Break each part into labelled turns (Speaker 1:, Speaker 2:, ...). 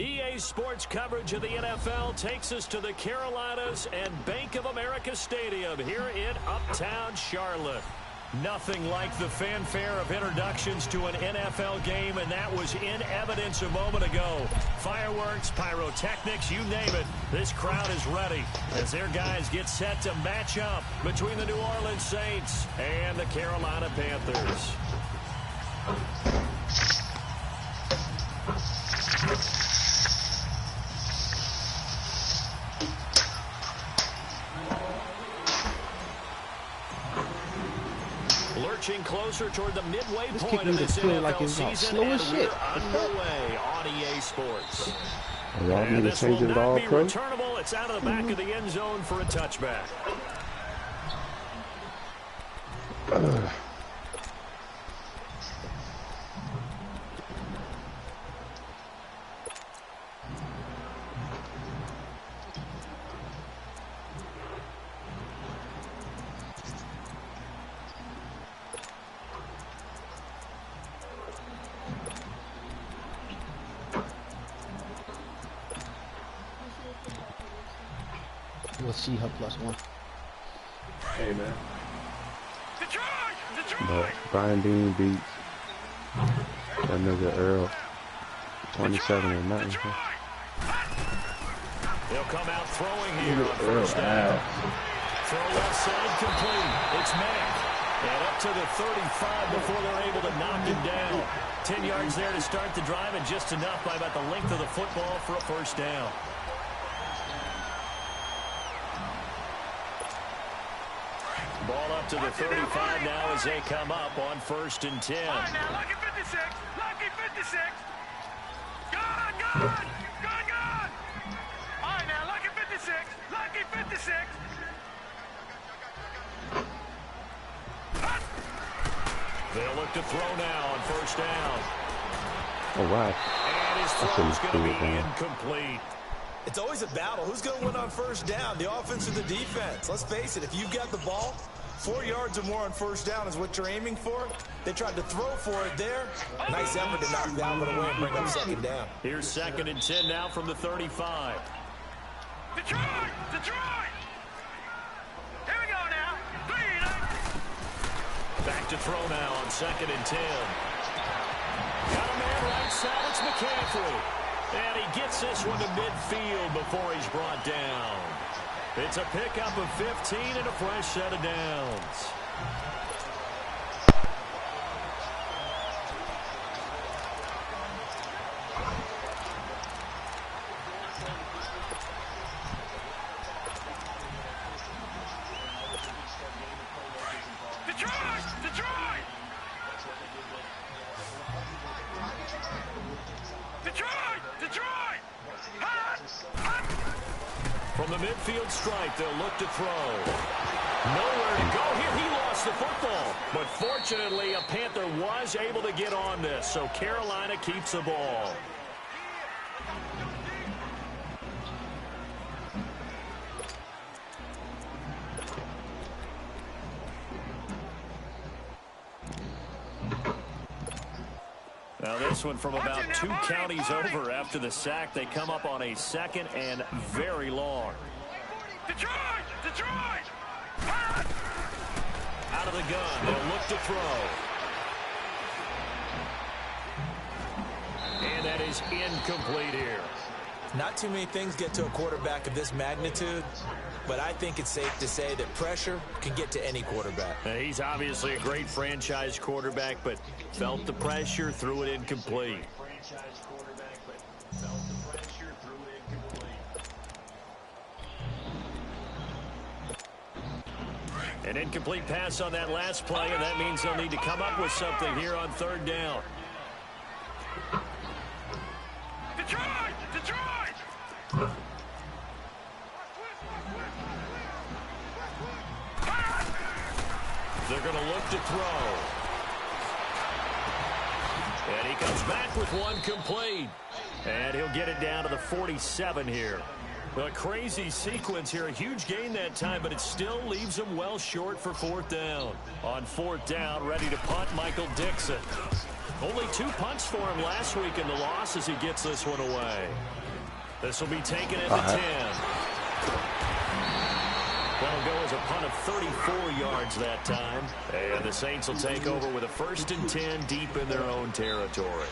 Speaker 1: EA Sports coverage of the NFL takes us to the Carolinas and Bank of America Stadium here in Uptown Charlotte. Nothing like the fanfare of introductions to an NFL game, and that was in evidence a moment ago. Fireworks, pyrotechnics, you name it. This crowd is ready as their guys get set to match up between the New Orleans Saints and the Carolina Panthers. Lurching closer toward the midway point of this NFL season, and we're underway on EA Sports. And this will not be returnable. It's out of the back of the end zone for a touchback.
Speaker 2: We'll see her +1.
Speaker 3: Hey, man.
Speaker 4: But Brian Dean beats that nigga Earl 27 or nothing.
Speaker 1: They'll come out throwing here on first down. Throw left side complete. It's Mack. And up to the 35 before they're able to knock him down. 10 yards there to start the drive, and just enough by about the length of the football for a first down. Ball up to the 35 now as they come up on 1st and 10.
Speaker 5: All right, now, lucky 56. Lucky 56. Gone, gone. Gone, gone. All right, now, lucky 56. Lucky 56.
Speaker 1: They'll look to throw now on 1st down.
Speaker 4: Oh, wow.
Speaker 1: And his throw's going to be incomplete.
Speaker 6: It's always a battle. Who's going to win on 1st down, the offense or the defense? Let's face it, if you've got the ball, 4 yards or more on 1st down is what you're aiming for. They tried to throw for it there. Nice effort to knock that one away and bring up 2nd down.
Speaker 1: Here's 2nd and 10 now from the 35.
Speaker 5: Detroit! Detroit! Here we go now.
Speaker 1: Back to throw now on 2nd and 10. Got a man right side. It's McCaffrey. And he gets this one to midfield before he's brought down. It's a pickup of 15 and a fresh set of downs.
Speaker 5: Detroit! Detroit! Detroit! Detroit!
Speaker 1: From the midfield stripe, they'll look to throw. Nowhere to go here. He lost the football. But fortunately, a Panther was able to get on this, so Carolina keeps the ball. Now this one from about 2 counties over after the sack. They come up on a 2nd and very long.
Speaker 5: Detroit! Detroit!
Speaker 1: Out of the gun. They'll look to throw. And that is incomplete here.
Speaker 6: Not too many things get to a quarterback of this magnitude, but I think it's safe to say that pressure can get to any quarterback.
Speaker 1: He's obviously a great franchise quarterback, but felt the pressure, threw it incomplete. An incomplete pass on that last play, and that means they'll need to come up with something here on 3rd down.
Speaker 5: Detroit! Detroit!
Speaker 1: They're going to look to throw. And he comes back with one complete. And he'll get it down to the 47 here. A crazy sequence here. A huge gain that time, but it still leaves them well short for 4th down. On 4th down, ready to punt, Michael Dixon. Only 2 punts for him last week in the loss as he gets this one away. This will be taken at the 10. That'll go as a punt of 34 yards that time. And the Saints will take over with a 1st and 10 deep in their own territory.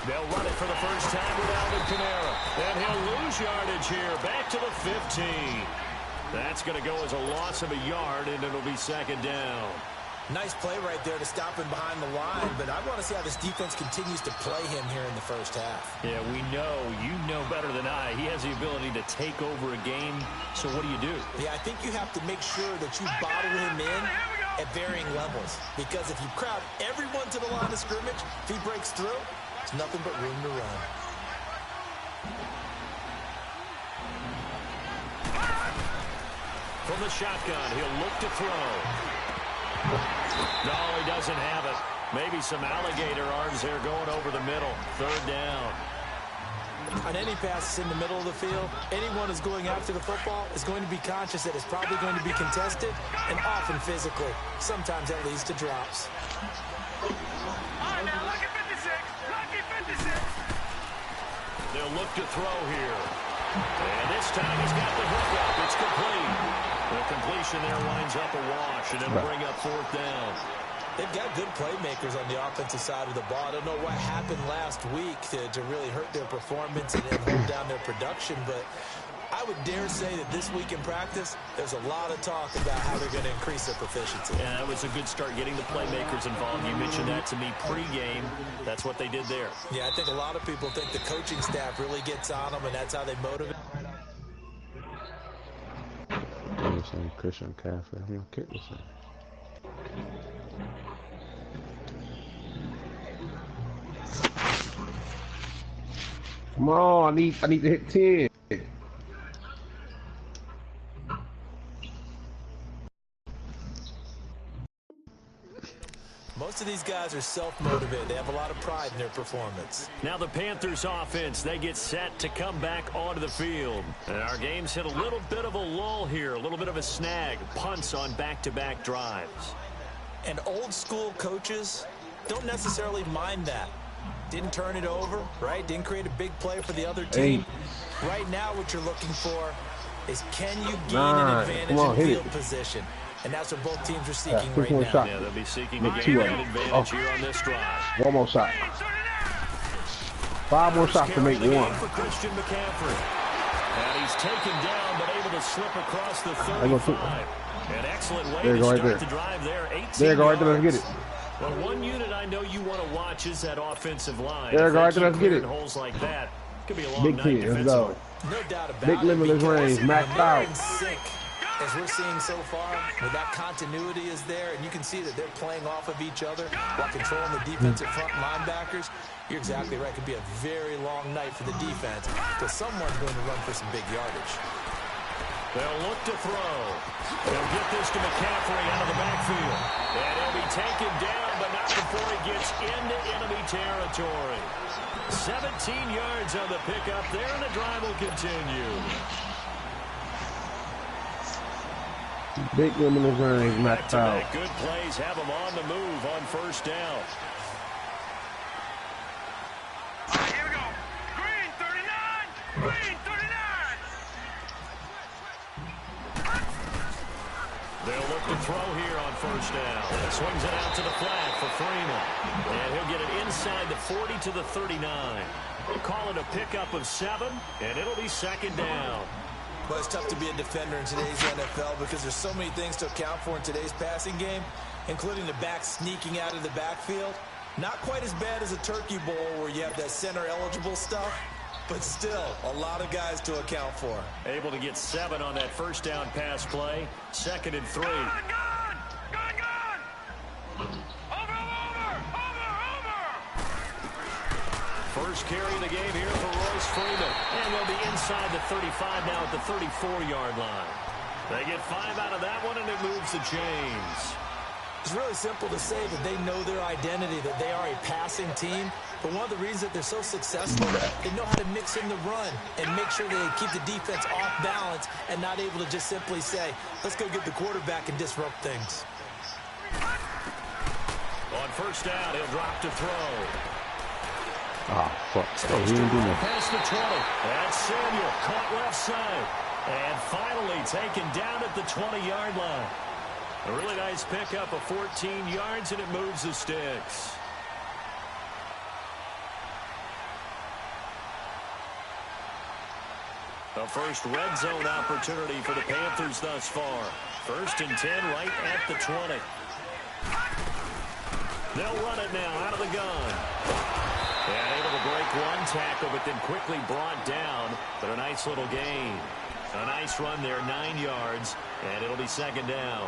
Speaker 1: They'll run it for the first time with Alvin Kamara. And he'll lose yardage here. Back to the 15. That's going to go as a loss of a yard, and it'll be 2nd down.
Speaker 6: Nice play right there to stop him behind the line, but I want to see how this defense continues to play him here in the first half.
Speaker 1: Yeah, we know. You know better than I. He has the ability to take over a game, so what do?
Speaker 6: Yeah, I think you have to make sure that you bottle him in at varying levels, because if you crowd everyone to the line of scrimmage, if he breaks through, it's nothing but room to run.
Speaker 1: From the shotgun, he'll look to throw. No, he doesn't have it. Maybe some alligator arms there going over the middle. 3rd down.
Speaker 6: On any passes in the middle of the field, anyone who's going after the football is going to be conscious that it's probably going to be contested and often physically. Sometimes that leads to drops.
Speaker 1: They'll look to throw here. And this time he's got the hook up. It's complete. The completion there winds up a wash, and it'll bring up 4th down.
Speaker 6: They've got good playmakers on the offensive side of the ball. I don't know what happened last week to really hurt their performance and hold down their production, but I would dare say that this week in practice, there's a lot of talk about how they're going to increase their proficiency.
Speaker 1: Yeah, that was a good start getting the playmakers involved. You mentioned that to me pregame. That's what they did there.
Speaker 6: Yeah, I think a lot of people think the coaching staff really gets on them, and that's how they motivate.
Speaker 4: I'm saying Christian McCaffrey. I'm going to kick this thing.
Speaker 7: Come on, I need to hit 10.
Speaker 6: Most of these guys are self-motivated. They have a lot of pride in their performance.
Speaker 1: Now the Panthers offense, they get set to come back onto the field. And our game's hit a little bit of a lull here, a little bit of a snag. Punts on back-to-back drives.
Speaker 6: And old-school coaches don't necessarily mind that. Didn't turn it over, right? Didn't create a big play for the other team. Right now what you're looking for is, can you gain an advantage in field position? And that's what both teams are seeking right now.
Speaker 7: Shot.
Speaker 1: Yeah, they'll be seeking to gain an advantage here on this drive.
Speaker 7: One more shot. 5 more shots to make 1.
Speaker 1: For Christian McCaffrey. And he's taken down, but able to slip across the 35. An excellent way to start the drive there. 18
Speaker 7: there you go, right there, let's get it.
Speaker 1: Well, one unit I know you want to watch is that offensive line.
Speaker 7: There you go, right there, let's get it.
Speaker 1: Holes like that, could be a long
Speaker 7: Big
Speaker 1: night
Speaker 7: 10, let's go.
Speaker 6: No doubt about it.
Speaker 7: Big limitless range, maxed out.
Speaker 6: As we're seeing so far, where that continuity is there, and you can see that they're playing off of each other while controlling the defensive front linebackers, you're exactly right. It could be a very long night for the defense because someone's going to run for some big yardage.
Speaker 1: They'll look to throw. They'll get this to McCaffrey out of the backfield. And he'll be taken down, but not before he gets into enemy territory. 17 yards on the pickup there, and the drive will continue.
Speaker 7: Big limitless range, maxed out.
Speaker 1: Good plays have them on the move on 1st down.
Speaker 5: Here we go. Green 39. Green 39.
Speaker 1: They'll look to throw here on 1st down. Swings it out to the flat for Freeman. And he'll get it inside the 40 to the 39. We'll call it a pickup of 7, and it'll be 2nd down.
Speaker 6: But it's tough to be a defender in today's NFL because there's so many things to account for in today's passing game, including the back sneaking out of the backfield. Not quite as bad as a turkey bowl where you have that center-eligible stuff, but still a lot of guys to account for.
Speaker 1: Able to get 7 on that 1st down pass play. 2nd and 3.
Speaker 5: Gone. Over.
Speaker 1: 1st first carry of the game here for Royce Freeman. And they'll be inside the 35 now at the 34-yard line. They get 5 out of that one, and it moves the chains.
Speaker 6: It's really simple to say that they know their identity, that they are a passing team. But one of the reasons that they're so successful, they know how to mix in the run and make sure they keep the defense off balance and not able to just simply say, let's go get the quarterback and disrupt things.
Speaker 1: On first down, he'll drop to throw.
Speaker 4: Ah, fuck. Oh, he didn't do nothing.
Speaker 1: Past the 20. That's Samuel, caught left side. And finally taken down at the 20-yard line. A really nice pickup of 14 yards, and it moves the sticks. The first red zone opportunity for the Panthers thus far. 1st and 10 right at the 20. They'll run it now out of the gun. And able to break one tackle, but then quickly brought down. But a nice little gain. A nice run there, 9 yards, and it'll be 2nd down.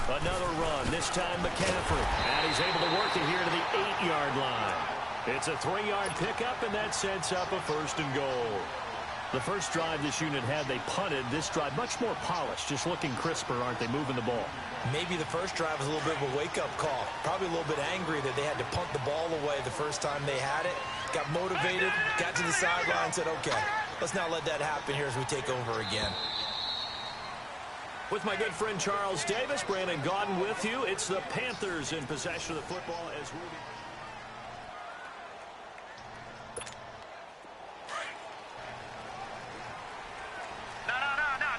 Speaker 1: Another run, this time McCaffrey. And he's able to work it here to the 8-yard line. It's a 3-yard pickup, and that sets up a 1st and goal. The first drive this unit had, they punted. This drive, much more polished, just looking crisper, aren't they, moving the ball?
Speaker 6: Maybe the first drive was a little bit of a wake-up call. Probably a little bit angry that they had to punt the ball away the first time they had it. Got motivated, got to the sideline, said, okay, let's not let that happen here as we take over again.
Speaker 1: With my good friend Charles Davis, Brandon Gaudin with you. It's the Panthers in possession of the football as Ruby.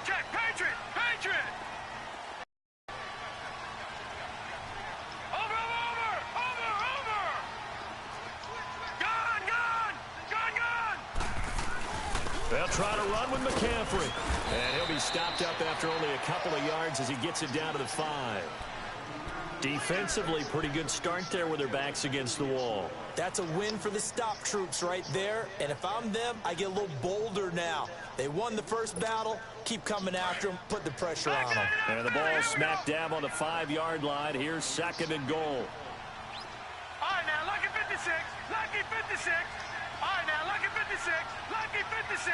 Speaker 5: Check, Patriot! Patriot! Over! Gone!
Speaker 1: They'll try to run with McCaffrey. And he'll be stopped up after only a couple of yards as he gets it down to the 5. Defensively, pretty good start there with their backs against the wall.
Speaker 6: That's a win for the stop troops right there. And if I'm them, I get a little bolder now. They won the first battle. Keep coming after them. Put the pressure on them.
Speaker 1: And the ball smack dab on the 5-yard line. Here's 2nd and goal.
Speaker 5: All right, now, lucky 56. Lucky 56. All right, now, lucky 56. Lucky 56.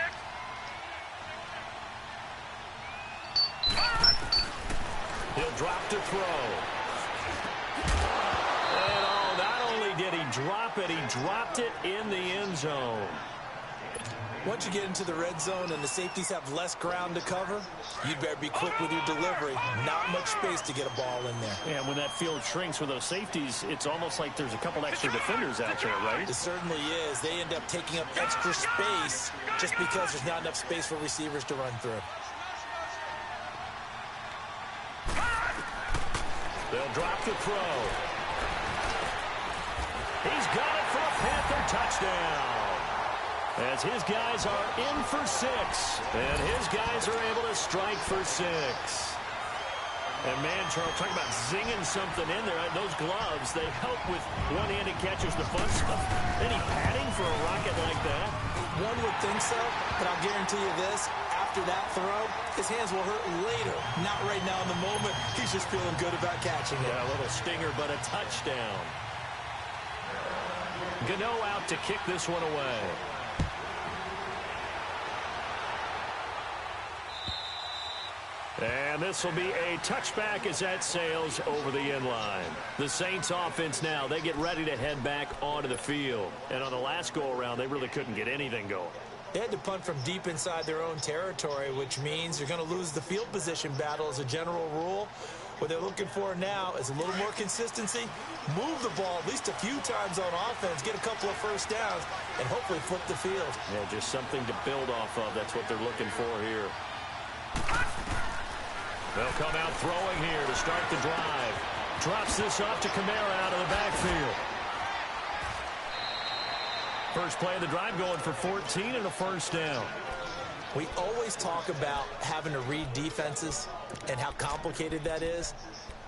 Speaker 1: He'll drop to throw. And oh, not only did he drop it, he dropped it in the end zone.
Speaker 6: Once you get into the red zone and the safeties have less ground to cover, you'd better be quick with your delivery. Not much space to get a ball in there.
Speaker 1: And when that field shrinks with those safeties, it's almost like there's a couple extra defenders out there, right?
Speaker 6: It certainly is. They end up taking up extra space just because there's not enough space for receivers to run through.
Speaker 1: They'll drop the throw. He's got it for a Panther touchdown. As his guys are in for 6. And his guys are able to strike for 6. And man, Charles, talking about zinging something in there. Those gloves, they help with one-handed catches, the fun stuff. Any padding for a rocket like that?
Speaker 6: One would think so, but I'll guarantee you this. After that throw, his hands will hurt later. Not right now in the moment. He's just feeling good about catching it.
Speaker 1: Yeah, a little stinger, but a touchdown. Gano out to kick this one away. And this will be a touchback as that sails over the end line. The Saints offense now, they get ready to head back onto the field. And on the last go-around, they really couldn't get anything going.
Speaker 6: They had to punt from deep inside their own territory, which means you're going to lose the field position battle as a general rule. What they're looking for now is a little more consistency, move the ball at least a few times on offense, get a couple of first downs, and hopefully flip the field.
Speaker 1: Yeah, just something to build off of. That's what they're looking for here. They'll come out throwing here to start the drive. Drops this off to Kamara out of the backfield. First play of the drive going for 14 and a first down.
Speaker 6: We always talk about having to read defenses and how complicated that is.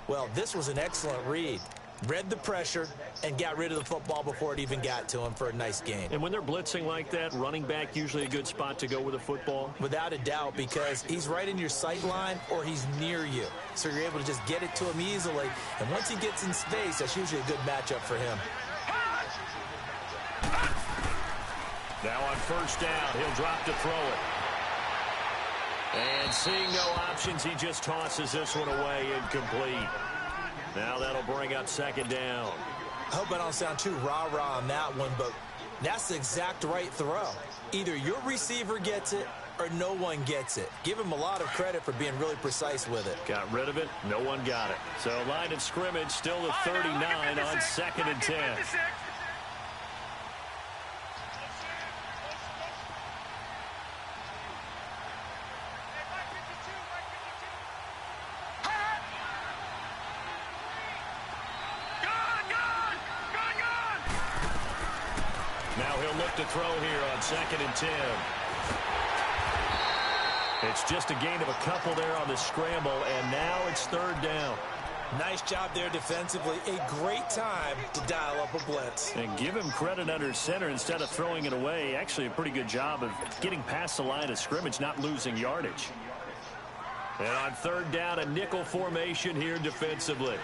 Speaker 6: Well, this was an excellent read. read the pressure, and got rid of the football before it even got to him for a nice gain.
Speaker 1: And when they're blitzing like that, running back usually a good spot to go with the football?
Speaker 6: Without a doubt, because he's right in your sight line or he's near you. So you're able to just get it to him easily. And once he gets in space, that's usually a good matchup for him.
Speaker 1: Now on first down, he'll drop to throw it. And seeing no options, he just tosses this one away, incomplete. Now that'll bring up second down.
Speaker 6: I hope I don't sound too rah-rah on that one, but that's the exact right throw. Either your receiver gets it or no one gets it. Give him a lot of credit for being really precise with it.
Speaker 1: Got rid of it. No one got it. So line of scrimmage still the 39 on 2nd and 10. To throw here on 2nd and 10. It's just a gain of a couple there on the scramble, and now it's 3rd down.
Speaker 6: Nice job there defensively. A great time to dial up a blitz.
Speaker 1: And give him credit under center instead of throwing it away. Actually a pretty good job of getting past the line of scrimmage, not losing yardage. And on 3rd down, a nickel formation here defensively.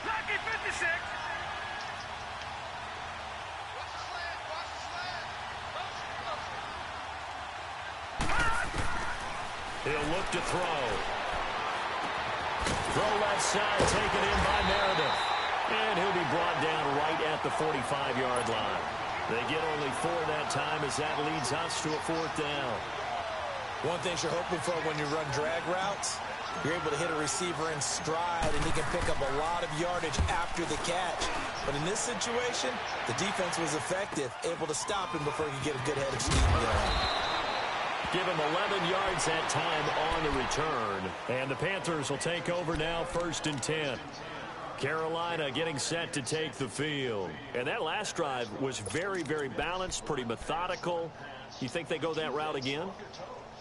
Speaker 5: Lucky 56.
Speaker 1: He'll look to throw. Throw left side, taken in by Meredith. And he'll be brought down right at the 45-yard line. They get only 4 that time as that leads us to a 4th down.
Speaker 6: One thing you're hoping for when you run drag routes, you're able to hit a receiver in stride, and he can pick up a lot of yardage after the catch. But in this situation, the defense was effective, able to stop him before he could get a good head of steam going.
Speaker 1: Give him 11 yards that time on the return. And the Panthers will take over now, 1st and 10. Carolina getting set to take the field. And that last drive was very, very balanced, pretty methodical. You think they go that route again?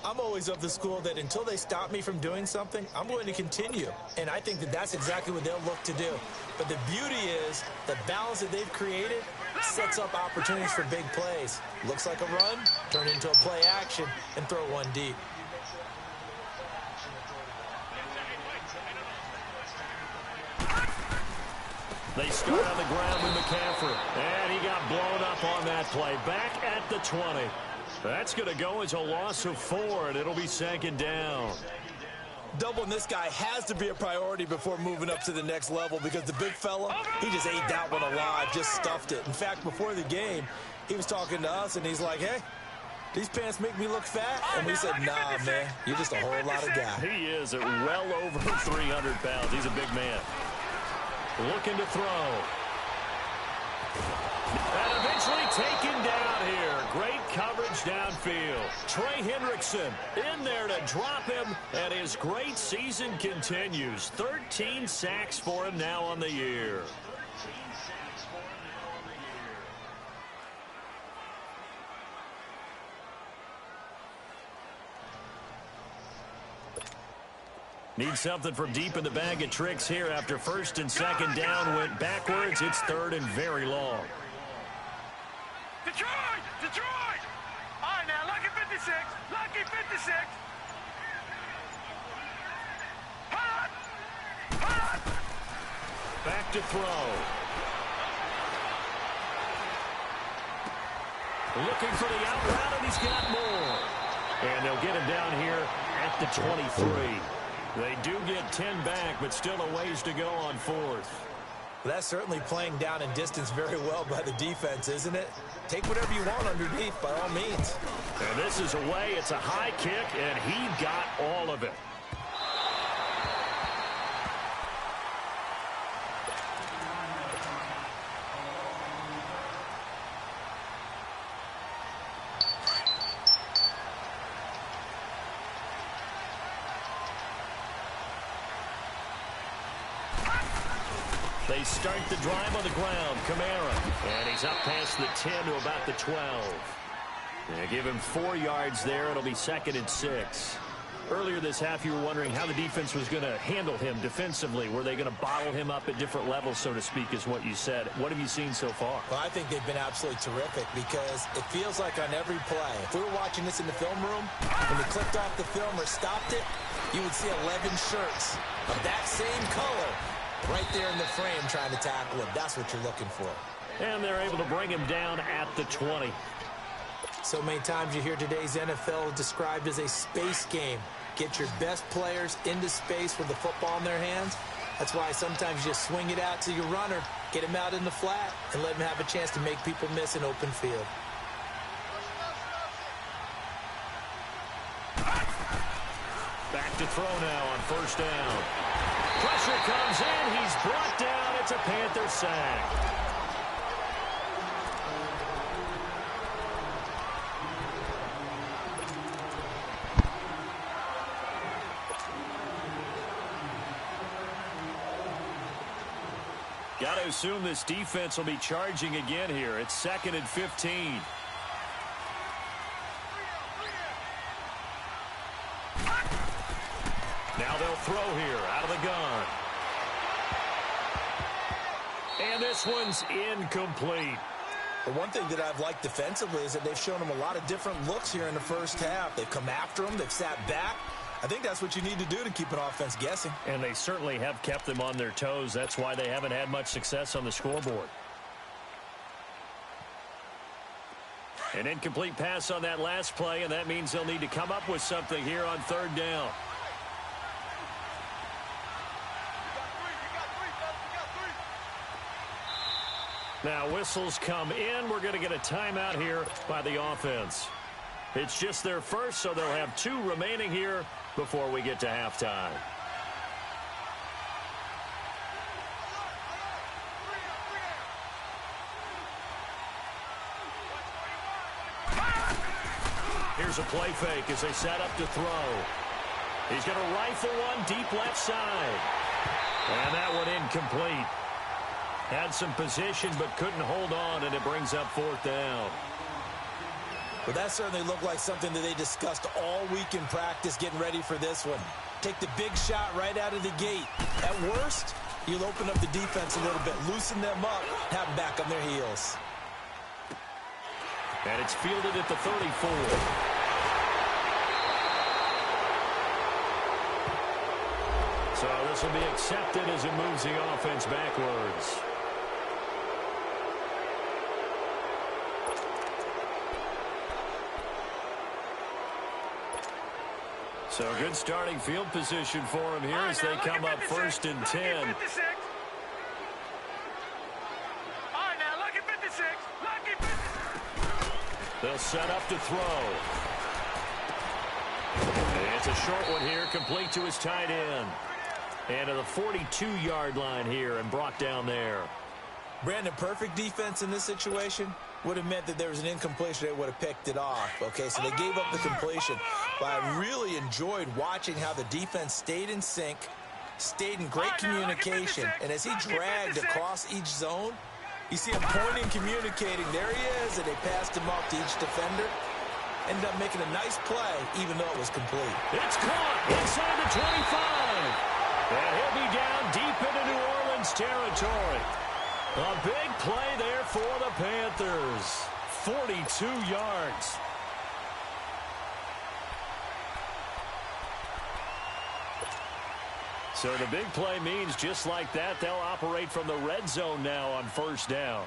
Speaker 6: I'm always of the school that until they stop me from doing something, I'm going to continue. And I think that that's exactly what they'll look to do. But the beauty is the balance that they've created sets up opportunities for big plays. Looks like a run, turn into a play action, and throw one deep.
Speaker 1: They start on the ground with McCaffrey. And he got blown up on that play. Back at the 20. That's going to go as a loss of 4, and it'll be 2nd down.
Speaker 6: Doubling this guy has to be a priority before moving up to the next level because the big fella, he just ate that one alive, just stuffed it. In fact, before the game, he was talking to us, and he's like, hey, these pants make me look fat? And we said, nah, man, you're just a whole lot of guy.
Speaker 1: He is at well over 300 pounds. He's a big man. Looking to throw. And eventually taken down here. Great coverage downfield. Trey Hendrickson in there to drop him, and his great season continues. 13 sacks for him now on the year. Need something from deep in the bag of tricks here after 1st and 2nd down went backwards. It's 3rd and very long.
Speaker 5: Detroit! Detroit! All right, now, lucky 56. Lucky 56. Hot! Hot!
Speaker 1: Back to throw. Looking for the out route, and he's got more. And they'll get him down here at the 23. They do get 10 back, but still a ways to go on 4th.
Speaker 6: That's certainly playing down in distance very well by the defense, isn't it? Take whatever you want underneath, by all means.
Speaker 1: And this is away. It's a high kick, and he got all of it. They start the drive on the ground. Kamara. And he's up past the 10 to about the 12. They give him 4 yards there. It'll be 2nd and 6. Earlier this half, you were wondering how the defense was going to handle him defensively. Were they going to bottle him up at different levels, so to speak, is what you said. What have you seen so far?
Speaker 6: Well, I think they've been absolutely terrific because it feels like on every play, if we were watching this in the film room, when they clicked off the film or stopped it, you would see 11 shirts of that same color right there in the frame trying to tackle him. That's what you're looking for.
Speaker 1: And they're able to bring him down at the 20.
Speaker 6: So many times you hear today's NFL described as a space game. Get your best players into space with the football in their hands. That's why sometimes you just swing it out to your runner, get him out in the flat, and let him have a chance to make people miss an open field.
Speaker 1: Back to throw now on first down. Pressure comes in. He's brought down. It's a Panther sack. Got to assume this defense will be charging again here. It's 2nd and 15. Now they'll throw here out of the gun. And this one's incomplete.
Speaker 6: The one thing that I've liked defensively is that they've shown him a lot of different looks here in the first half. They've come after him. They've sat back. I think that's what you need to do to keep an offense guessing.
Speaker 1: And they certainly have kept them on their toes. That's why they haven't had much success on the scoreboard. An incomplete pass on that last play, and that means they'll need to come up with something here on 3rd down. Now whistles come in. We're going to get a timeout here by the offense. It's just their first, so they'll have 2 remaining here before we get to halftime. Here's a play fake as they set up to throw. He's going to rifle one deep left side. And that one incomplete. Had some position but couldn't hold on, and it brings up 4th down.
Speaker 6: Well, that certainly looked like something that they discussed all week in practice getting ready for this one. Take the big shot right out of the gate. At worst, you'll open up the defense a little bit, loosen them up, have them back on their heels.
Speaker 1: And it's fielded at the 34. So this will be accepted as it moves the offense backwards. So good starting field position for him here as they come up 1st and 10.
Speaker 5: All right, now, lucky 56. Lucky 56.
Speaker 1: They'll set up to throw. And it's a short one here, complete to his tight end. And to the 42-yard line here and brought down there.
Speaker 6: Brandon, perfect defense in this situation would have meant that there was an incompletion. They would have picked it off. Okay, so they gave up the completion. But I really enjoyed watching how the defense stayed in sync, stayed in great communication. And as he dragged across each zone, you see him pointing, communicating. There he is, and they passed him off to each defender. Ended up making a nice play, even though it was complete.
Speaker 1: It's caught inside the 25. And he'll be down deep into New Orleans territory. A big play there for the Panthers. 42 yards. So the big play means just like that, they'll operate from the red zone now on 1st down.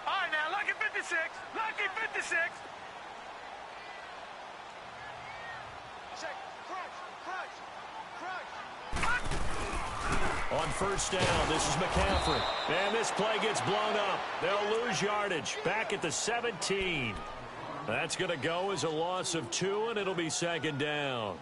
Speaker 5: All right, now, lucky 56. Lucky 56.
Speaker 1: On 1st down, this is McCaffrey. And this play gets blown up. They'll lose yardage. Back at the 17. That's going to go as a loss of 2, and it'll be 2nd down.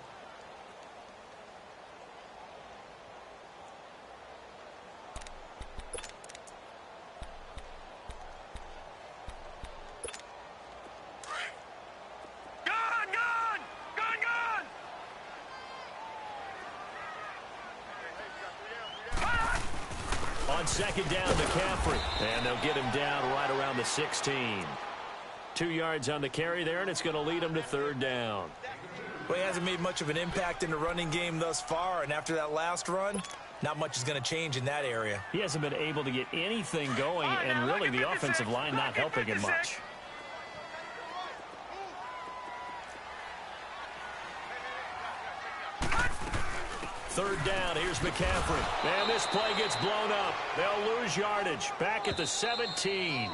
Speaker 1: On 2nd down, McCaffrey. And they'll get him down right around the 16. 2 yards on the carry there, and it's going to lead him to 3rd down.
Speaker 6: Well, he hasn't made much of an impact in the running game thus far, and after that last run, not much is going to change in that area.
Speaker 1: He hasn't been able to get anything going, and really the offensive line not helping him much. Third down, here's McCaffrey. And this play gets blown up. They'll lose yardage. Back at the 17.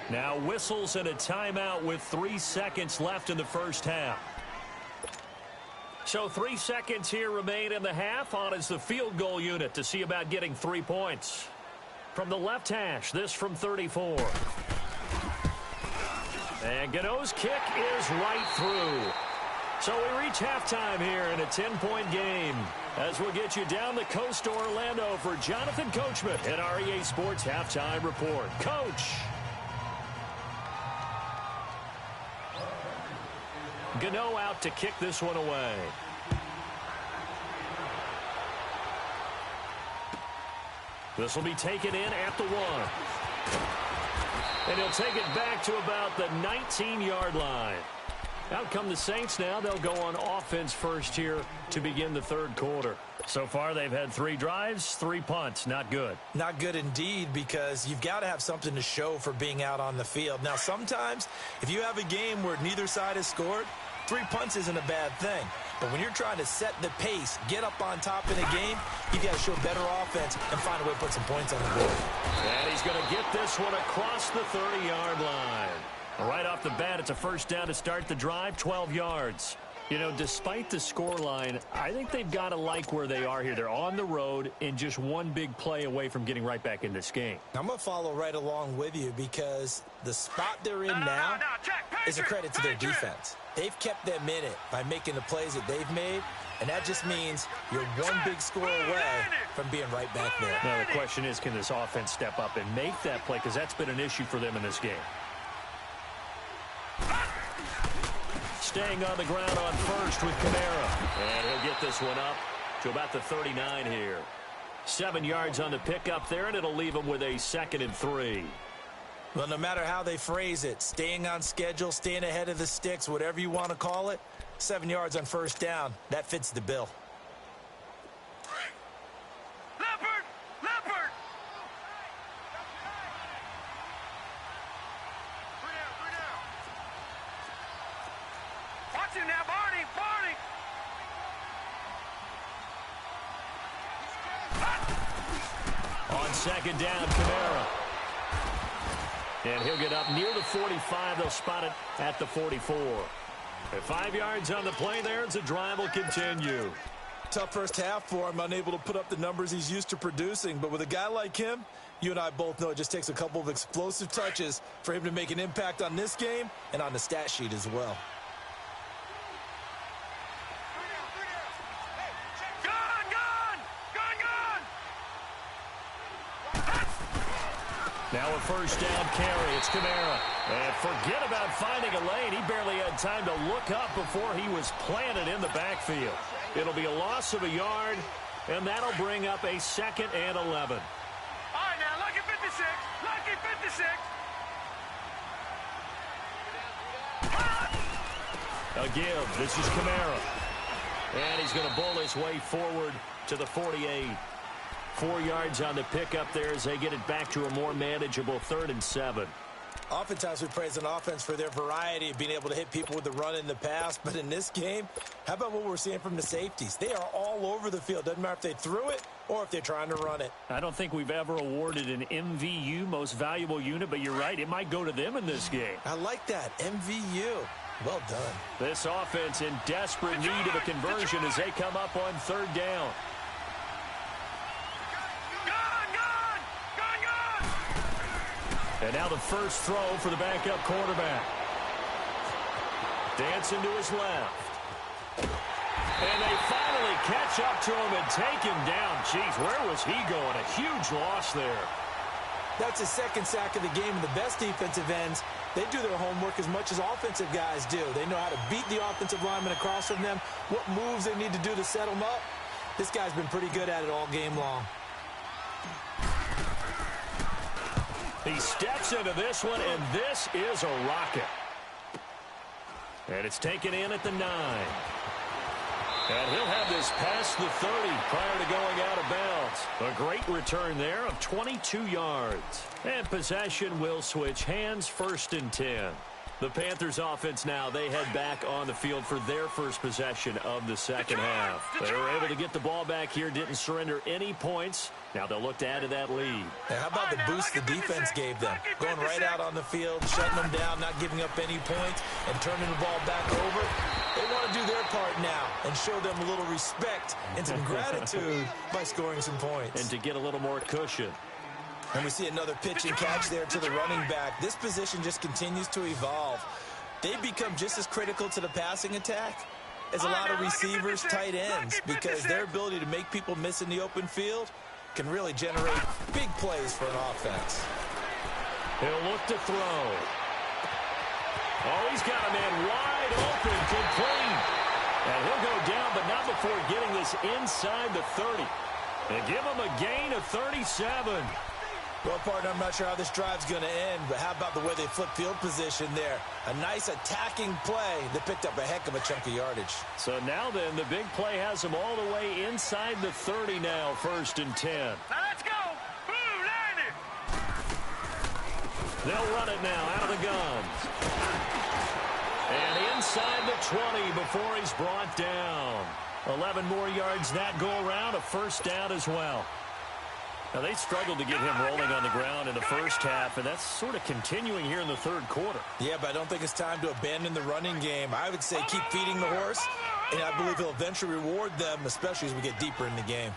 Speaker 1: Now whistles and a timeout with 3 seconds left in the first half. So 3 seconds here remain in the half. On is the field goal unit to see about getting 3 points. From the left hash, this from 34. And Gano's kick is right through. So we reach halftime here in a 10-point game. As we'll get you down the coast to Orlando for Jonathan Coachman at our EA Sports Halftime Report. Coach. Gano out to kick this one away. This will be taken in at the 1. And he'll take it back to about the 19-yard line. Out come the Saints now. They'll go on offense first here to begin the 3rd quarter. So far, they've had 3 drives, 3 punts. Not good.
Speaker 6: Not good indeed, because you've got to have something to show for being out on the field. Now, sometimes, if you have a game where neither side has scored, 3 punts isn't a bad thing. But when you're trying to set the pace, get up on top in a game, you got to show better offense and find a way to put some points on the board.
Speaker 1: And he's going to get this one across the 30-yard line. Right off the bat, it's a first down to start the drive, 12 yards. You know, despite the scoreline, I think they've got to like where they are here. They're on the road and just one big play away from getting right back in this game.
Speaker 6: I'm going to follow right along with you because the spot they're in now is a credit to their defense. They've kept them in it by making the plays that they've made, and that just means you're one big score away from being right back there.
Speaker 1: Now, the question is, can this offense step up and make that play? Because that's been an issue for them in this game. Staying on the ground on first with Kamara. And he'll get this one up to about the 39 here. 7 yards on the pickup there, and it'll leave him with a 2nd and 3.
Speaker 6: Well, no matter how they phrase it, staying on schedule, staying ahead of the sticks, whatever you want to call it, 7 yards on first down, that fits the bill.
Speaker 5: Leopard! Leopard! Watch him now, Barney! Barney!
Speaker 1: On 2nd down, Kamara. And he'll get up near the 45. They'll spot it at the 44. At 5 yards on the play there, as the drive will continue.
Speaker 6: Tough first half for him, unable to put up the numbers he's used to producing. But with a guy like him, you and I both know it just takes a couple of explosive touches for him to make an impact on this game and on the stat sheet as well.
Speaker 1: Now a first down carry. It's Kamara. And forget about finding a lane. He barely had time to look up before he was planted in the backfield. It'll be a loss of a yard, and that'll bring up a 2nd and 11.
Speaker 5: All right, now, lucky 56. Lucky 56.
Speaker 1: A give. This is Kamara. And he's going to bowl his way forward to the 48. 4 yards on the pickup there as they get it back to a more manageable 3rd and 7.
Speaker 6: Oftentimes we praise an offense for their variety of being able to hit people with the run in the pass. But in this game, how about what we're seeing from the safeties? They are all over the field. Doesn't matter if they threw it or if they're trying to run it.
Speaker 1: I don't think we've ever awarded an MVU, most valuable unit, but you're right. It might go to them in this game.
Speaker 6: I like that. MVU. Well done.
Speaker 1: This offense in desperate need of a conversion as they come up on 3rd down. And now the first throw for the backup quarterback. Dancing to his left. And they finally catch up to him and take him down. Jeez, where was he going? A huge loss there.
Speaker 6: That's his 2nd sack of the game. And the best defensive ends, they do their homework as much as offensive guys do. They know how to beat the offensive lineman across from them, what moves they need to do to set them up. This guy's been pretty good at it all game long.
Speaker 1: He steps into this one, and this is a rocket. And it's taken in at the 9. And he'll have this past the 30 prior to going out of bounds. A great return there of 22 yards. And possession will switch hands, 1st and 10. The Panthers offense now, they head back on the field for their first possession of the second half. They were able to get the ball back here, didn't surrender any points. Now they'll look to add to that lead.
Speaker 6: Now, how about the boost the defense gave them? Going right out on the field, shutting them down, not giving up any points, and turning the ball back over. They want to do their part now and show them a little respect and some gratitude by scoring some points.
Speaker 1: And to get a little more cushion.
Speaker 6: And we see another pitch and catch there to the running back. This position just continues to evolve. They become just as critical to the passing attack as a lot of receivers, tight ends, because their ability to make people miss in the open field can really generate big plays for an offense.
Speaker 1: He'll look to throw. Oh, he's got a man wide open, complete. And he'll go down, but not before getting this inside the 30. And give him a gain of 37.
Speaker 6: Well, partner, I'm not sure how this drive's going to end, but how about the way they flip field position there? A nice attacking play that picked up a heck of a chunk of yardage.
Speaker 1: So now then, the big play has them all the way inside the 30 now, 1st and 10.
Speaker 5: Now let's go. Blue, line it.
Speaker 1: They'll run it now out of the gun. And inside the 20 before he's brought down. 11 more yards that go around, a 1st down as well. Now, they struggled to get him rolling on the ground in the first half, and that's sort of continuing here in the 3rd quarter.
Speaker 6: Yeah, but I don't think it's time to abandon the running game. I would say keep feeding the horse, and I believe he'll eventually reward them, especially as we get deeper in the game.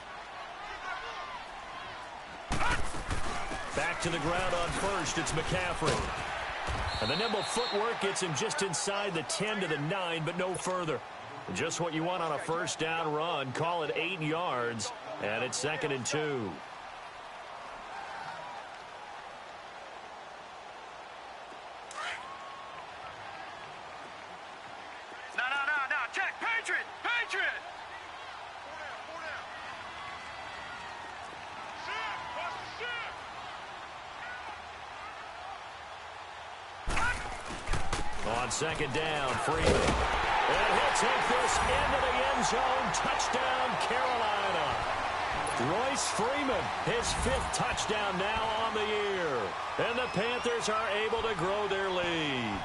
Speaker 1: Back to the ground on 1st, it's McCaffrey. And the nimble footwork gets him just inside the 10 to the 9, but no further. Just what you want on a 1st down run. Call it 8 yards, and it's 2nd and 2.
Speaker 5: Check, Patriot! Patriot!
Speaker 1: On 2nd down, Freeman. And he'll take this into the end zone. Touchdown, Carolina. Royce Freeman, his 5th touchdown now on the year. And the Panthers are able to grow their lead.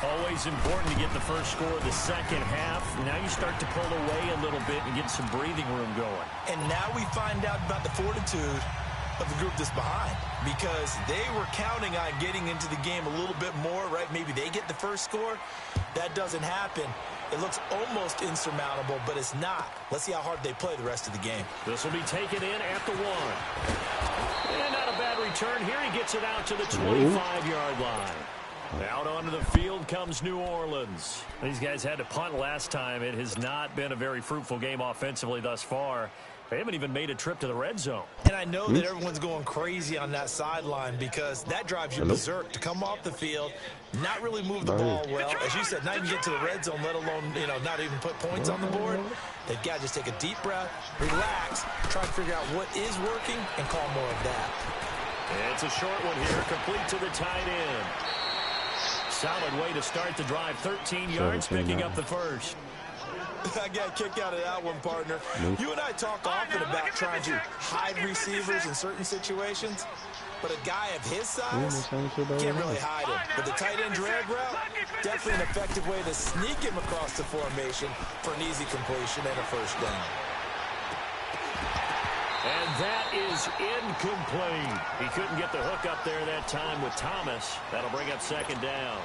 Speaker 1: Always important to get the first score of the second half. Now you start to pull away a little bit and get some breathing room going.
Speaker 6: And now we find out about the fortitude of the group that's behind, because they were counting on getting into the game a little bit more, right? Maybe they get the first score. That doesn't happen. It looks almost insurmountable, but it's not. Let's see how hard they play the rest of the game.
Speaker 1: This will be taken in at the 1. And not a bad return here. He gets it out to the 25-yard line. Out onto the field comes New Orleans. These guys had to punt last time. It has not been a very fruitful game offensively thus far. They haven't even made a trip to the red zone.
Speaker 6: And I know that everyone's going crazy on that sideline, because that drives you berserk to come off the field, not really move the ball well. As you said, not even get to the red zone, let alone, not even put points on the board. They've got to just take a deep breath, relax, try to figure out what is working, and call more of that.
Speaker 1: It's a short one here, complete to the tight end. Solid way to start the drive. 13 yards, picking up the first.
Speaker 6: I got a kick out of that one, partner. You and I talk often about trying to hide receivers in certain situations, but a guy of his size can't really hide him. But the tight end drag route, definitely an effective way to sneak him across the formation for an easy completion and a 1st down.
Speaker 1: And that is incomplete. He couldn't get the hook up there that time with Thomas. That'll bring up 2nd down.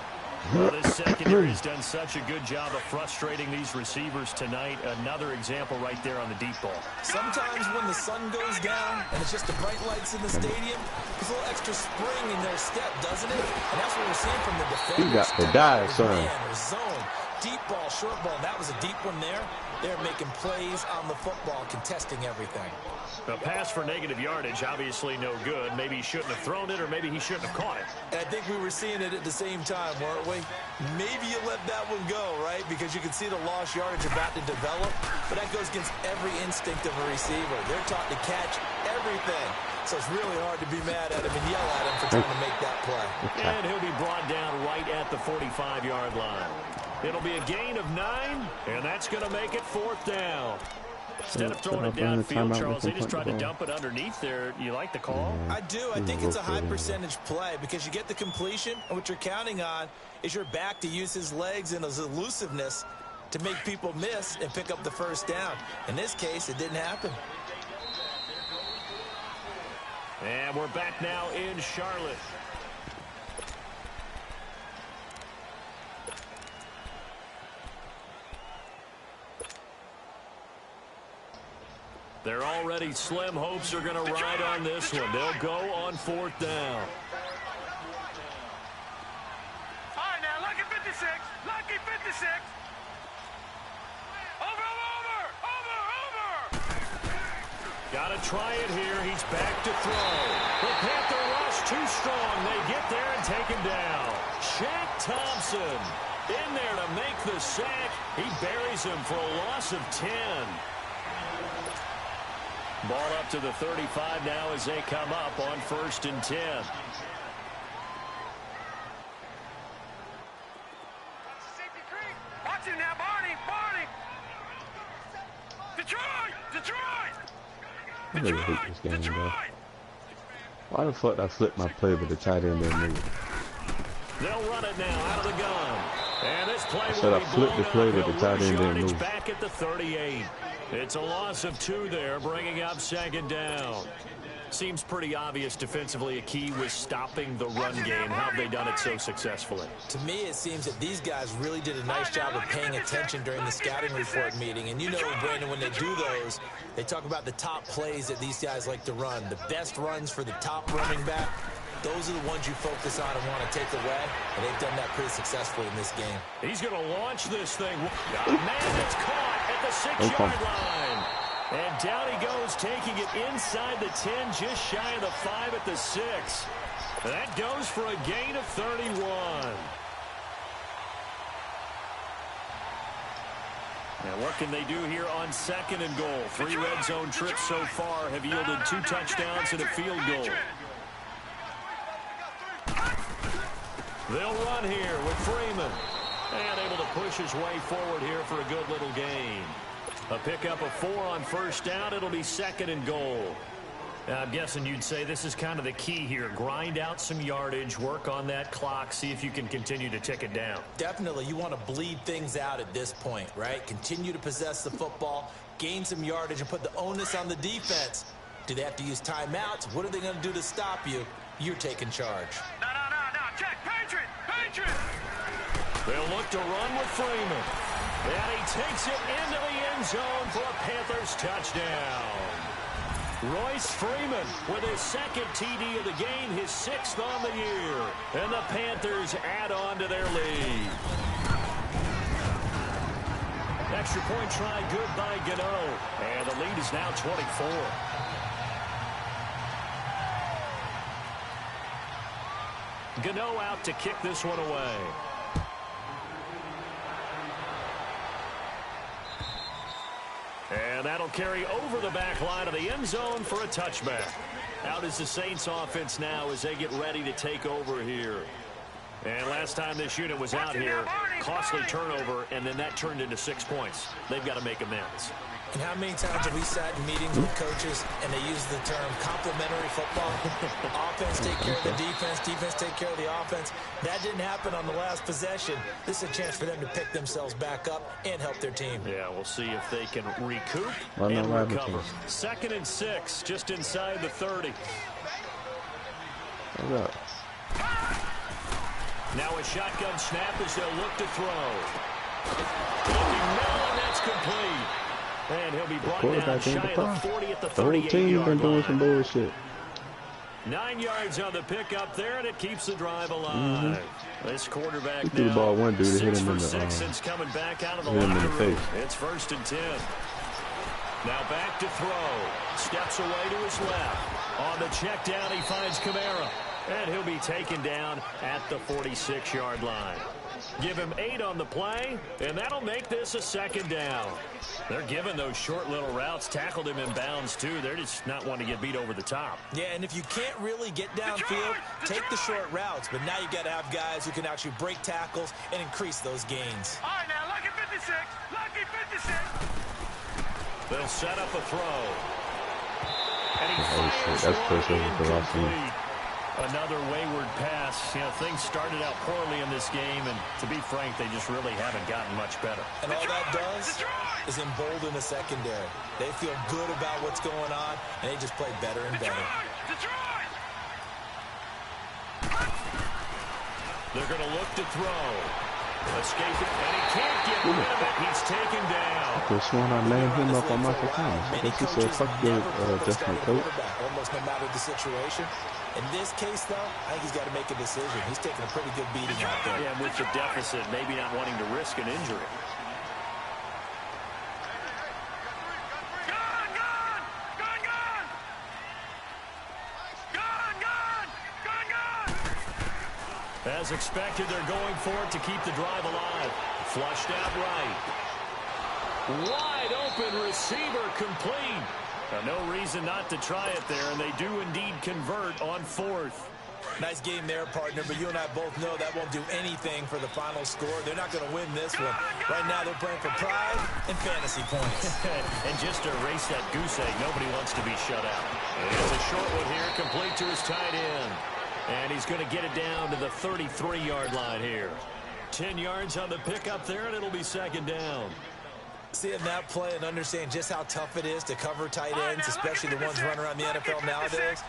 Speaker 1: Well, this secondary has done such a good job of frustrating these receivers tonight. Another example right there on the deep ball.
Speaker 6: Sometimes when the sun goes down and it's just the bright lights in the stadium, there's a little extra spring in their step, doesn't it? And that's what we're seeing from the defenders.
Speaker 4: You got to die, son.
Speaker 6: Man, zone, deep ball, short ball. That was a deep one there. They're making plays on the football, contesting everything.
Speaker 1: A pass for negative yardage, obviously no good. Maybe he shouldn't have thrown it, or maybe he shouldn't have caught it.
Speaker 6: And I think we were seeing it at the same time, weren't we? Maybe you let that one go, right? Because you can see the lost yardage about to develop. But that goes against every instinct of a receiver. They're taught to catch everything. So it's really hard to be mad at him and yell at him for trying to make that play.
Speaker 1: And he'll be brought down right at the 45-yard line. It'll be a gain of 9, and that's going to make it 4th down. Instead of throwing it downfield, Charles, they just tried to dump it underneath there. You like the call?
Speaker 6: I do. I think it's a high percentage play because you get the completion, and what you're counting on is your back to use his legs and his elusiveness to make people miss and pick up the first down. In this case, it didn't happen.
Speaker 1: And we're back now in Charlotte. They're already slim hopes are going to ride on this one. They'll go on 4th down.
Speaker 5: All right, now, lucky 56. Lucky 56. Over.
Speaker 1: Got to try it here. He's back to throw. The Panther rush too strong. They get there and take him down. Shaq Thompson in there to make the sack. He buries him for a loss of 10. Ball up to the 35 now as they come up on 1st and 10.
Speaker 5: Watch him now, Barney. Detroit.
Speaker 4: I really hate this game, bro. Why the fuck I flip my play with the tight end didn't move?
Speaker 1: They'll run it now out of the gun. And this play
Speaker 4: I said I flipped the play with the tight end didn't move.
Speaker 1: Back at the 38. It's a loss of 2 there, bringing up 2nd down. Seems pretty obvious defensively a key was stopping the run game. How have they done it so successfully?
Speaker 6: To me, it seems that these guys really did a nice job of paying attention during the scouting report meeting. And you know, Brandon, when they do those, they talk about the top plays that these guys like to run. The best runs for the top running back, those are the ones you focus on and want to take away. And they've done that pretty successfully in this game.
Speaker 1: He's going to launch this thing. Oh, man, it's caught at the 6-yard line. And down he goes, taking it inside the 10, just shy of the 5 at the 6. That goes for a gain of 31. Now, what can they do here on 2nd and goal? 3 red zone trips so far have yielded 2 touchdowns and a field goal. They'll run here with Freeman. And able to push his way forward here for a good little gain. A pickup of 4 on 1st down. It'll be 2nd and goal. Now, I'm guessing you'd say this is kind of the key here. Grind out some yardage, work on that clock, see if you can continue to tick it down.
Speaker 6: Definitely. You want to bleed things out at this point, right? Continue to possess the football, gain some yardage, and put the onus on the defense. Do they have to use timeouts? What are they going to do to stop you? You're taking charge.
Speaker 5: No. Check. Patriot.
Speaker 1: They'll look to run with Freeman. And he takes it into the end zone for a Panthers touchdown. Royce Freeman with his 2nd TD of the game, his 6th on the year. And the Panthers add on to their lead. Extra point try good by Gano. And the lead is now 24. Gano out to kick this one away. And that'll carry over the back line of the end zone for a touchback. Out is the Saints offense now as they get ready to take over here. And last time this unit was out here, costly turnover, and then that turned into 6 points. They've got to make amends.
Speaker 6: And how many times have we sat in meetings with coaches and they use the term complementary football? Offense take care of the defense, defense take care of the offense. That didn't happen on the last possession. This is a chance for them to pick themselves back up and help their team.
Speaker 1: Yeah, we'll see if they can recoup and recover. 2nd and 6, just inside the 30. Now a shotgun snap as they'll look to throw. Looking middle, and that's complete. And he'll be brought down shy of the 40 at the 38-yard line.
Speaker 4: The whole team been doing some bullshit.
Speaker 1: 9 yards on the pickup there, and it keeps the drive alive. This quarterback
Speaker 4: threw the ball one dude,
Speaker 1: 6
Speaker 4: hit him
Speaker 1: for
Speaker 4: in the
Speaker 1: 6 since coming back out of the
Speaker 4: hit him in
Speaker 1: locker
Speaker 4: the
Speaker 1: room.
Speaker 4: face.
Speaker 1: It's 1st and 10. Now back to throw. Steps away to his left. On the check down, he finds Kamara. And he'll be taken down at the 46-yard line. Give him 8 on the play, and that'll make this a 2nd down. They're giving those short little routes, tackled him in bounds too. They're just not wanting to get beat over the top.
Speaker 6: Yeah, and if you can't really get downfield, take the short routes. But now you got to have guys who can actually break tackles and increase those gains.
Speaker 5: All right, now, lucky 56. Lucky 56.
Speaker 1: They'll set up a throw. And he
Speaker 4: Oh, shit.
Speaker 1: fires
Speaker 4: That's
Speaker 1: one
Speaker 4: close over the last one.
Speaker 1: incomplete. Another wayward pass. You know, things started out poorly in this game, and to be frank, they just really haven't gotten much better.
Speaker 6: And all that does is embolden the secondary. They feel good about what's going on, and they just play better and better.
Speaker 5: Detroit!
Speaker 1: They're going to look to throw. Escape it, and he can't get rid of it. He's taken down.
Speaker 4: Just want to name him up on Michael Thomas. I guess he said, fuck your adjustment coach.
Speaker 6: Almost no matter the situation. In this case, though, I think he's got to make a decision. He's taking a pretty good beating out there.
Speaker 1: Yeah, with the deficit, maybe not wanting to risk an injury.
Speaker 5: Gone, gone! Gone, gone! Gone, gone! Gone, gone!
Speaker 1: As expected, they're going for it to keep the drive alive. Flushed out right. Wide open receiver complete. No reason not to try it there, and they do indeed convert on 4th.
Speaker 6: Nice game there, partner, but you and I both know that won't do anything for the final score. They're not going to win this one. Right now, they're playing for pride and fantasy points.
Speaker 1: And just to erase that goose egg, nobody wants to be shut out. It's a short one here, complete to his tight end. And he's going to get it down to the 33-yard line here. 10 yards on the pickup there, and it'll be 2nd down.
Speaker 6: Seeing that play and understand just how tough it is to cover tight ends, especially the ones running around the NFL nowadays,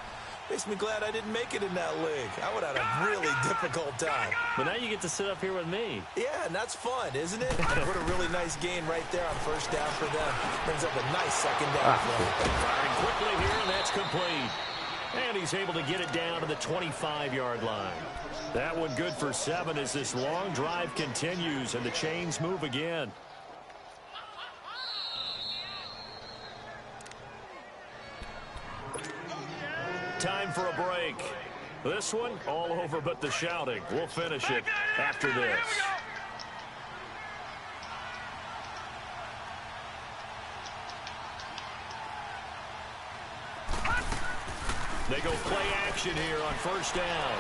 Speaker 6: makes me glad I didn't make it in that league. I would have had a really difficult time.
Speaker 1: But now you get to sit up here with me.
Speaker 6: Yeah, and that's fun, isn't it? What a really nice gain right there on 1st down for them. Brings up a nice 2nd down for them.
Speaker 1: Firing quickly here, and that's complete. And he's able to get it down to the 25-yard line. That one good for 7 as this long drive continues and the chains move again. Time for a break. This one, all over but the shouting. We'll finish it after this. They go play action here on 1st down.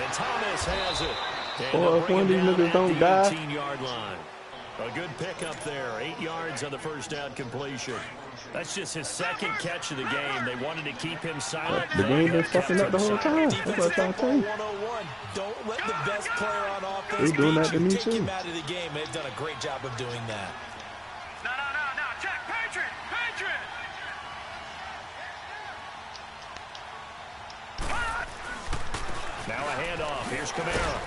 Speaker 1: And Thomas has it.
Speaker 4: Boy, if one of these niggas don't die.
Speaker 1: 18-yard line. A good pickup there. 8 yards on the 1st down completion. That's just his 2nd catch of the game. They wanted to keep him silent.
Speaker 4: The game been fucking up the whole time. That's what I'm trying to tell you.
Speaker 6: 101. Don't let the best player on offense
Speaker 4: They doing that to me
Speaker 6: take
Speaker 4: too.
Speaker 6: him out of the game. They've done a great job of doing that.
Speaker 5: No. Check. Patriot! Patriot!
Speaker 1: Now a handoff. Here's Kamara.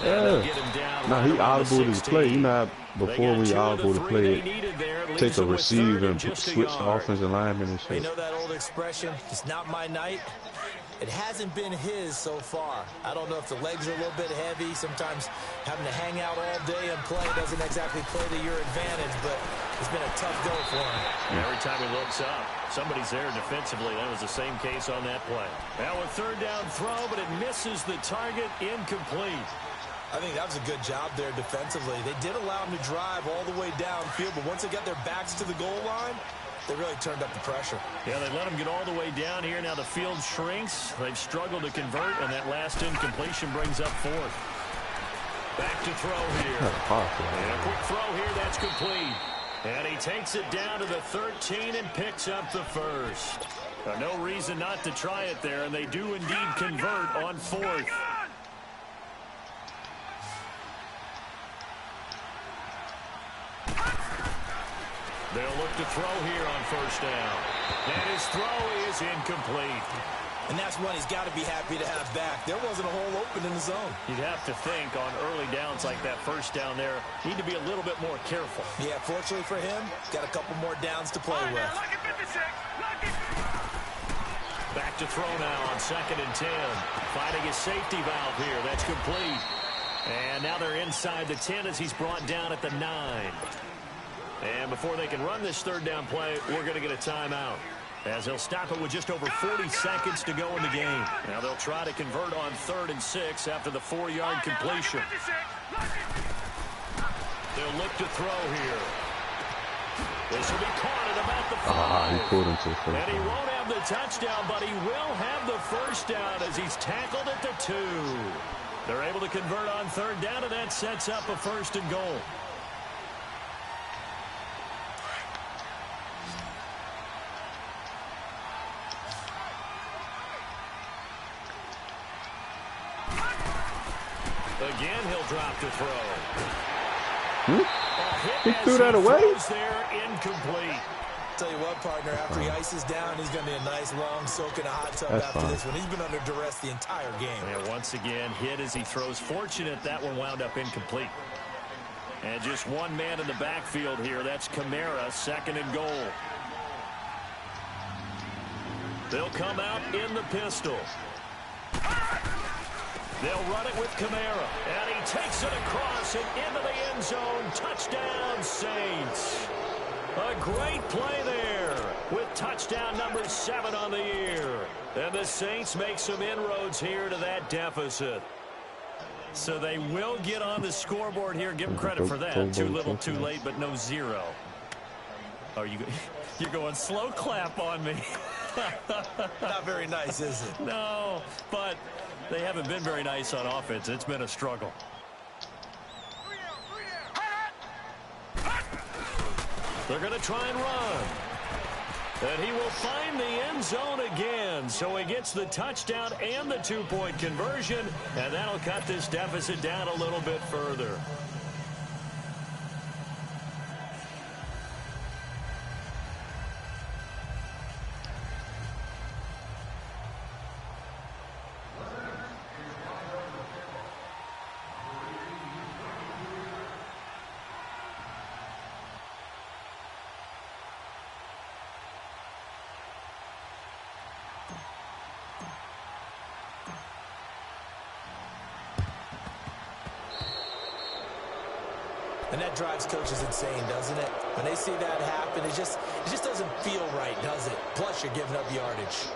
Speaker 4: Yeah.
Speaker 1: Get him down.
Speaker 4: Nah, he audible to
Speaker 1: 16.
Speaker 4: play. You know,
Speaker 1: They
Speaker 4: before
Speaker 1: got
Speaker 4: we
Speaker 1: 2 of the
Speaker 4: audible to
Speaker 1: 3
Speaker 4: play
Speaker 1: they
Speaker 4: it,
Speaker 1: needed there. Leaves
Speaker 4: take a
Speaker 1: them with
Speaker 4: receive
Speaker 1: 3rd
Speaker 4: and
Speaker 1: just a
Speaker 4: switch the
Speaker 1: yard.
Speaker 4: offensive lineman and
Speaker 6: You
Speaker 4: shit.
Speaker 6: know that old expression, it's not my night? It hasn't been his so far. I don't know if the legs are a little bit heavy. Sometimes having to hang out all day and play doesn't exactly play to your advantage, but it's been a tough go for him.
Speaker 1: And every time he looks up, somebody's there defensively. That was the same case on that play. Now a 3rd down throw, but it misses the target. Incomplete.
Speaker 6: I think that was a good job there defensively. They did allow him to drive all the way downfield, but once they got their backs to the goal line, they really turned up the pressure.
Speaker 1: Yeah, they let him get all the way down here. Now the field shrinks. They've struggled to convert, and that last incompletion brings up 4th. Back to throw here. And a quick throw here. That's complete. And he takes it down to the 13 and picks up the 1st. No reason not to try it there, and they do indeed convert on 4th. They'll look to throw here on 1st down. And his throw is incomplete.
Speaker 6: And that's one he's got to be happy to have back. There wasn't a hole open in the zone.
Speaker 1: You'd have to think on early downs like that 1st down there, need to be a little bit more careful.
Speaker 6: Yeah, fortunately for him, got a couple more downs to play with.
Speaker 5: Lucky 56. Lucky.
Speaker 1: Back to throw now on 2nd and 10. Finding his safety valve here. That's complete. And now they're inside the 10 as he's brought down at the 9. And before they can run this 3rd down play, we're going to get a timeout. as they'll stop it with just over 40 seconds to go in the game. Now they'll try to convert on 3rd and 6 after the 4-yard completion. They'll look to throw here. This will be caught at about the 5.
Speaker 4: He pulled into the first
Speaker 1: And he
Speaker 4: down.
Speaker 1: won't have the touchdown, but he will have the first down as he's tackled at the 2. They're able to convert on 3rd down, and that sets up a 1st and goal. Again, he'll drop to throw.
Speaker 4: He threw that away?
Speaker 1: There, incomplete.
Speaker 6: Tell you what, partner, after he ices down, he's going to be a nice long soak in a hot tub
Speaker 4: That's
Speaker 6: after
Speaker 4: fine.
Speaker 6: this one. He's been under duress the entire game.
Speaker 1: And once again, hit as he throws. Fortunate that one wound up incomplete. And just one man in the backfield here. That's Kamara, 2nd and goal. They'll come out in the pistol. They'll run it with Kamara. And he takes it across and into the end zone. Touchdown, Saints. A great play there with touchdown number 7 on the year. And the Saints make some inroads here to that deficit. So they will get on the scoreboard here. Give them credit for that. Too little, too late, but no 0. Oh, you're going slow clap on me.
Speaker 6: Not very nice, is it?
Speaker 1: No, but they haven't been very nice on offense. It's been a struggle. They're going to try and run. And he will find the end zone again. So he gets the touchdown and the 2-point conversion. And that'll cut this deficit down a little bit further.
Speaker 6: And that drives coaches insane, doesn't it? When they see that happen, it just doesn't feel right, does it? Plus, you're giving up yardage.